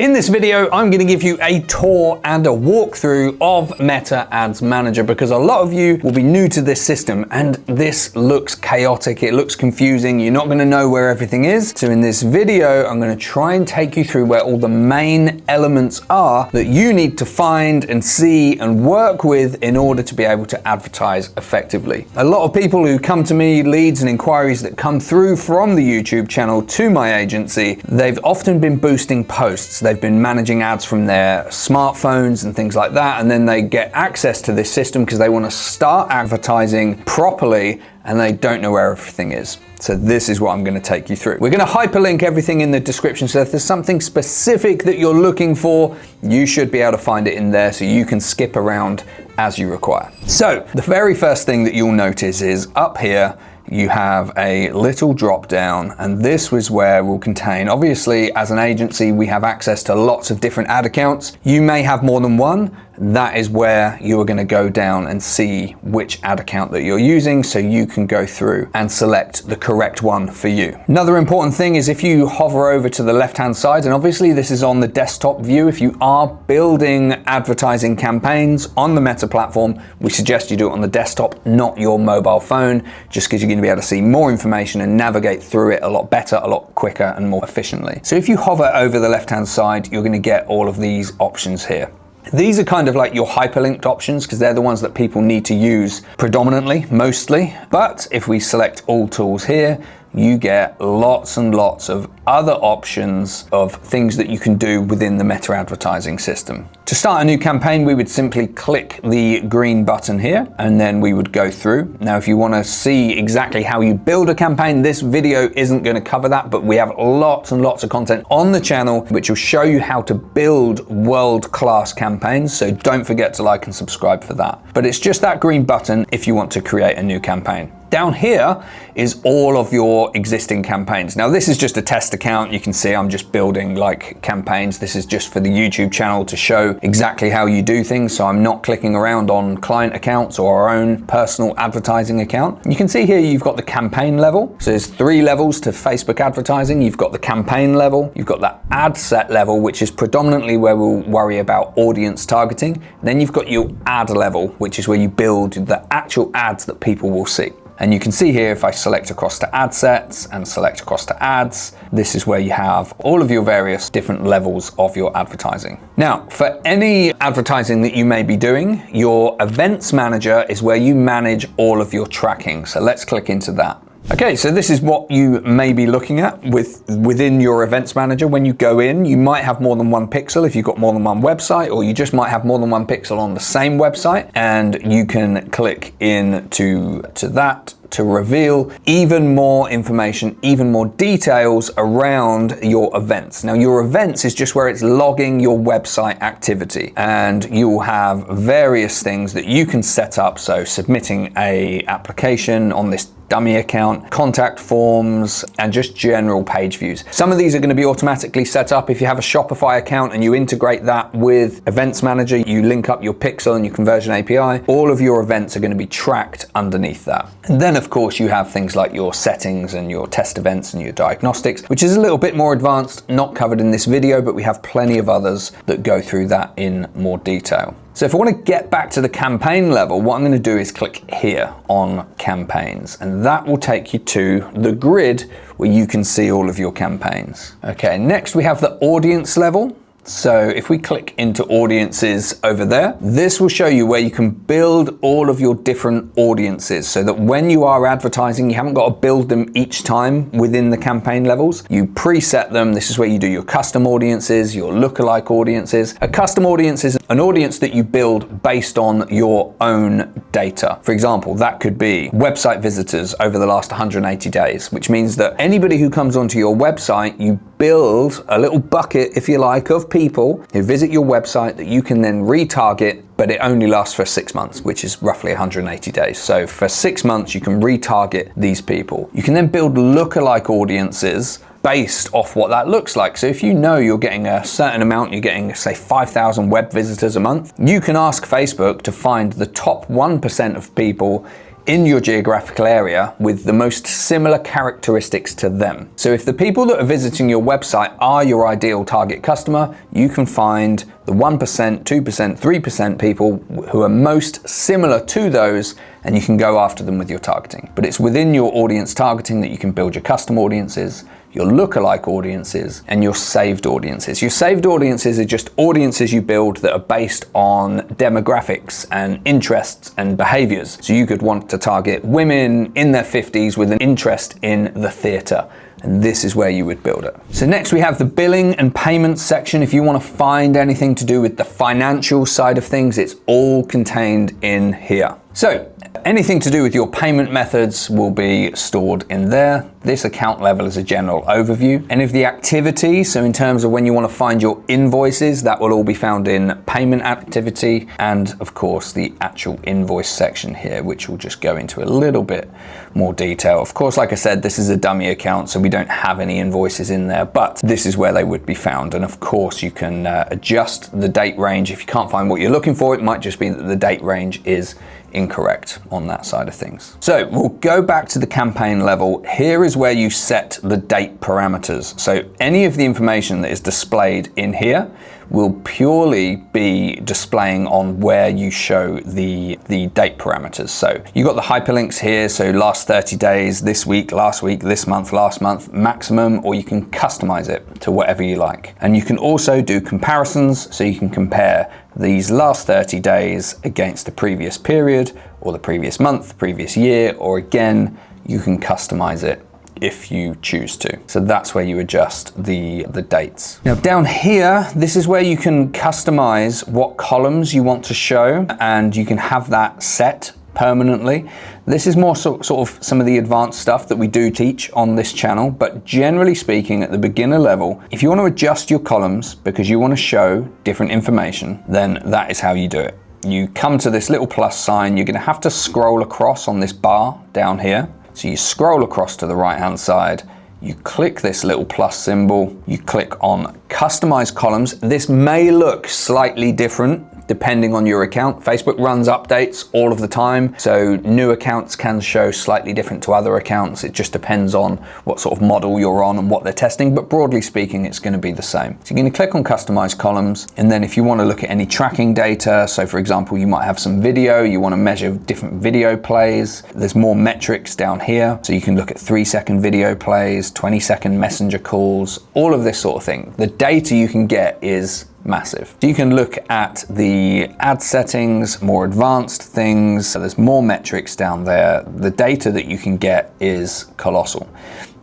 In this video, I'm going to give you a tour and a walkthrough of Meta Ads Manager because a lot of you will be new to this system and this looks chaotic, it looks confusing, you're not going to know where everything is. So in this video, I'm going to try and take you through where all the main elements are that you need to find and see and work with in order to be able to advertise effectively. A lot of people who come to me, leads and inquiries that come through from the YouTube channel to my agency, they've often been boosting posts. They've been managing ads from their smartphones and things like that, and then they get access to this system because they want to start advertising properly and they don't know where everything is. So this is what I'm going to take you through. We're going to hyperlink everything in the description, so if there's something specific that you're looking for, you should be able to find it in there so you can skip around as you require. So the very first thing that you'll notice is up here, you have a little drop down, and this was where we'll contain, obviously as an agency we have access to lots of different ad accounts. You may have more than one. That is where you are going to go down and see which ad account that you're using so you can go through and select the correct one for you. Another important thing is if you hover over to the left hand side, and obviously this is on the desktop view, if you are building advertising campaigns on the Meta platform, we suggest you do it on the desktop, not your mobile phone, just because you're going to be able to see more information and navigate through it a lot better, a lot quicker and more efficiently. So if you hover over the left hand side, you're going to get all of these options here. These are kind of like your hyperlinked options because they're the ones that people need to use predominantly, mostly. But if we select all tools here, you get lots and lots of other options of things that you can do within the Meta advertising system. To start a new campaign, we would simply click the green button here and then we would go through. Now, if you want to see exactly how you build a campaign, this video isn't going to cover that, but we have lots and lots of content on the channel which will show you how to build world-class campaigns. So don't forget to like and subscribe for that. But it's just that green button if you want to create a new campaign. Down here is all of your existing campaigns. Now this is just a test account. You can see I'm just building like campaigns. This is just for the YouTube channel to show exactly how you do things. So I'm not clicking around on client accounts or our own personal advertising account. You can see here you've got the campaign level. So there's 3 levels to Facebook advertising. You've got the campaign level, you've got the ad set level, which is predominantly where we'll worry about audience targeting. Then you've got your ad level, which is where you build the actual ads that people will see. And you can see here, if I select across to ad sets and select across to ads, this is where you have all of your various different levels of your advertising. Now, for any advertising that you may be doing, your events manager is where you manage all of your tracking. So let's click into that. Okay, so this is what you may be looking at within your events manager. When you go in, you might have more than one pixel if you've got more than one website, or you just might have more than one pixel on the same website, and you can click into that to reveal even more information, even more details around your events. Now, your events is just where it's logging your website activity, and you will have various things that you can set up. So submitting a application on this dummy account, contact forms, and just general page views. Some of these are going to be automatically set up. If you have a Shopify account and you integrate that with Events Manager, you link up your Pixel and your Conversion API, all of your events are going to be tracked underneath that. And then of course you have things like your settings and your test events and your diagnostics, which is a little bit more advanced, not covered in this video, but we have plenty of others that go through that in more detail. So if I want to get back to the campaign level, what I'm going to do is click here on campaigns, and that will take you to the grid where you can see all of your campaigns. Okay, next we have the audience level. So if we click into audiences over there, this will show you where you can build all of your different audiences so that when you are advertising, you haven't got to build them each time within the campaign levels. You preset them. This is where you do your custom audiences, your lookalike audiences. A custom audience is an audience that you build based on your own data. For example, that could be website visitors over the last 180 days, which means that anybody who comes onto your website, you build a little bucket, if you like, of people who visit your website that you can then retarget, but it only lasts for 6 months, which is roughly 180 days. So for 6 months, you can retarget these people. You can then build lookalike audiences based off what that looks like. So if you know you're getting a certain amount, you're getting say 5,000 web visitors a month, you can ask Facebook to find the top 1% of people in your geographical area with the most similar characteristics to them. So if the people that are visiting your website are your ideal target customer, you can find the 1%, 2%, 3% people who are most similar to those, and you can go after them with your targeting. But it's within your audience targeting that you can build your custom audiences, your lookalike audiences, and your saved audiences. Your saved audiences are just audiences you build that are based on demographics and interests and behaviors. So you could want to target women in their 50s with an interest in the theater. And this is where you would build it. So next we have the billing and payments section. If you want to find anything to do with the financial side of things, it's all contained in here. So anything to do with your payment methods will be stored in there. This account level is a general overview. Any of the activity, so in terms of when you want to find your invoices, that will all be found in payment activity, and of course the actual invoice section here, which will just go into a little bit more detail. Of course, like I said, this is a dummy account, so we don't have any invoices in there, but this is where they would be found. And of course you can adjust the date range. If you can't find what you're looking for, it might just be that the date range is incorrect on that side of things. So we'll go back to the campaign level. Here is where you set the date parameters. So any of the information that is displayed in here will purely be displaying on where you show the date parameters. So you got the hyperlinks here, so last 30 days, this week, last week, this month, last month, maximum, or you can customize it to whatever you like. And you can also do comparisons, so you can compare these last 30 days against the previous period, or the previous month, previous year, or again, you can customize it if you choose to. So that's where you adjust the dates. Now down here, this is where you can customize what columns you want to show, and you can have that set permanently. This is more sort of some of the advanced stuff that we do teach on this channel, but generally speaking, at the beginner level, if you want to adjust your columns because you want to show different information, then that is how you do it. You come to this little plus sign, you're going to have to scroll across on this bar down here. So you scroll across to the right hand side, you click this little plus symbol, you click on Customize Columns. This may look slightly different depending on your account. Facebook runs updates all of the time, so new accounts can show slightly different to other accounts. It just depends on what sort of model you're on and what they're testing, but broadly speaking, it's going to be the same. So you're going to click on Customize Columns, and then if you want to look at any tracking data, so for example, you might have some video, you want to measure different video plays, there's more metrics down here, so you can look at 3-second video plays, 20-second messenger calls, all of this sort of thing. The data you can get is massive. So you can look at the ad settings, more advanced things. So there's more metrics down there. The data that you can get is colossal.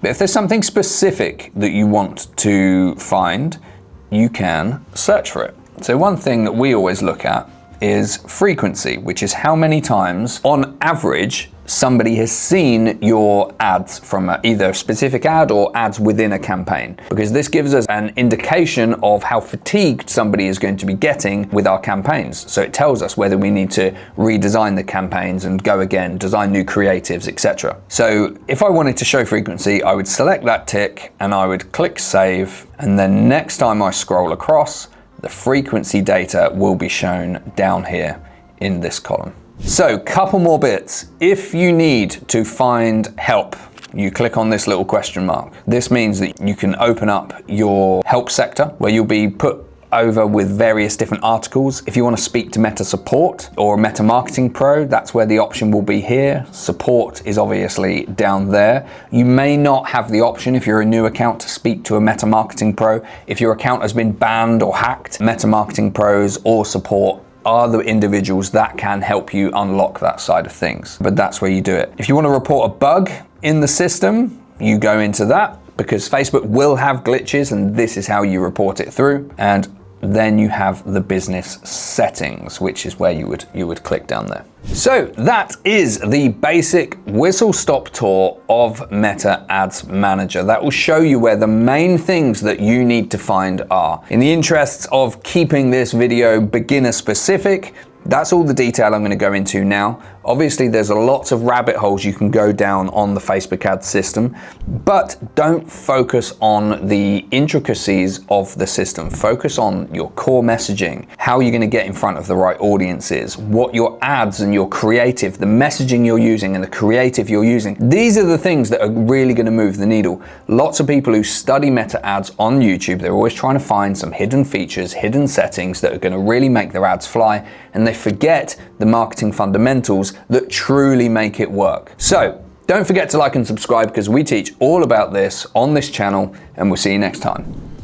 But if there's something specific that you want to find, you can search for it. So one thing that we always look at is frequency, which is how many times on average somebody has seen your ads from either a specific ad or ads within a campaign, because this gives us an indication of how fatigued somebody is going to be getting with our campaigns. So it tells us whether we need to redesign the campaigns and go again, design new creatives, etc. So if I wanted to show frequency, I would select that tick and I would click save, and then next time I scroll across, the frequency data will be shown down here in this column. So, couple more bits. If you need to find help, you click on this little question mark. This means that you can open up your help sector where you'll be put over with various different articles. If you want to speak to Meta Support or Meta Marketing Pro, that's where the option will be here. Support is obviously down there. You may not have the option if you're a new account to speak to a Meta Marketing Pro. If your account has been banned or hacked, Meta Marketing Pros or support are the individuals that can help you unlock that side of things. But that's where you do it. If you want to report a bug in the system, you go into that, because Facebook will have glitches, and this is how you report it through. And then you have the business settings, which is where you would click down there. So that is the basic whistle-stop tour of Meta Ads Manager. That will show you where the main things that you need to find are. In the interests of keeping this video beginner specific, that's all the detail I'm going to go into now. Obviously, there's lots of rabbit holes you can go down on the Facebook ads system, but don't focus on the intricacies of the system. Focus on your core messaging, how you're going to get in front of the right audiences, what your ads and your creative, the messaging you're using and the creative you're using. These are the things that are really going to move the needle. Lots of people who study meta ads on YouTube, they're always trying to find some hidden features, hidden settings that are going to really make their ads fly, and they forget the marketing fundamentals that truly make it work. So don't forget to like and subscribe because we teach all about this on this channel, and we'll see you next time.